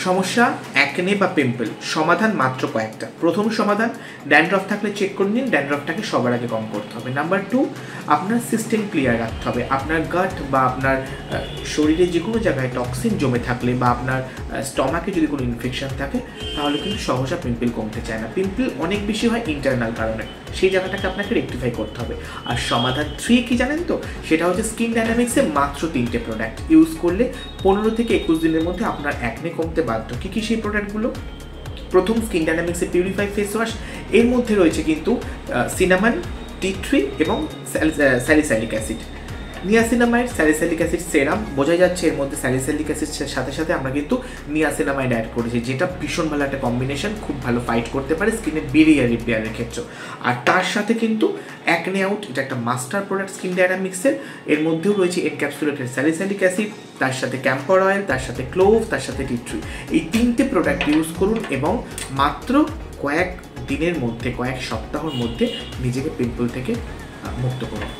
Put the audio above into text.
সমস্যা অ্যাকনে বা পিম্পল, সমাধান মাত্র কয়েকটা। প্রথম সমাধান, ড্যান্ড্রফ থাকলে চেক করে নিন, ড্যান্ড্রফটাকে সবার আগে কম করতে হবে। নাম্বার 2, আপনার সিস্টেম ক্লিয়ার রাখতে হবে। আপনার গাট বা আপনার শরীরে যে কোনো জায়গায় টক্সিন জমে থাকলে বা আপনার স্টমাকে যদি কোনো ইনফেকশন থাকে তাহলে কিন্তু সহজা পিম্পল কমতে চায় না। পিম্পল অনেক বেশি হয় ইন্টারনাল কারণে, সেই জায়গাটাকে আপনাকে রেকটিফাই করতে হবে। আর সমাধান 3 কি জানেন তো, সেটা হচ্ছে স্কিন ডায়নামিক্সে মাত্র 3টে প্রোডাক্ট ইউজ করলে 15 থেকে 21 দিনের মধ্যে আপনার অ্যাকনে কমতে বাধ্য। কী কী সেই প্রোডাক্টগুলো? প্রথম, স্কিন ডায়নামিক্সের পিউরিফাই ফেস ওয়াশ। এর মধ্যে রয়েছে কিন্তু সিনামন, টি ট্রি এবং salicylic acid. Niacinamide salicylic acid serum, বোঝা যাচ্ছে এর মধ্যে স্যালিসাইলিক অ্যাসিডের সাথে সাথে আমরা কিন্তু নিয়াসিনামাইড অ্যাড করেছি, যেটা ভীষণ ভালো একটা কম্বিনেশন, খুব ভালো ফাইট করতে পারে স্কিনের বেরিয়ার রিপেয়ারের ক্ষেত্রে। আর তার সাথে কিন্তু অ্যাকনে আউট, এটা একটা মাস্টার প্রোডাক্ট স্কিন ডায়নামিক্সের। এর মধ্যেও রয়েছে এনক্যাপসুলেটেড স্যালিসাইলিক অ্যাসিড, তার সাথে ক্যাম্পার অয়েল, তার সাথে ক্লোভ, তার সাথে টি ট্রি। এই 3টে প্রোডাক্ট ইউজ করুন এবং মাত্র কয়েক দিনের মধ্যে, কয়েক সপ্তাহের মধ্যে নিজেকে পিম্পল থেকে মুক্ত করুন।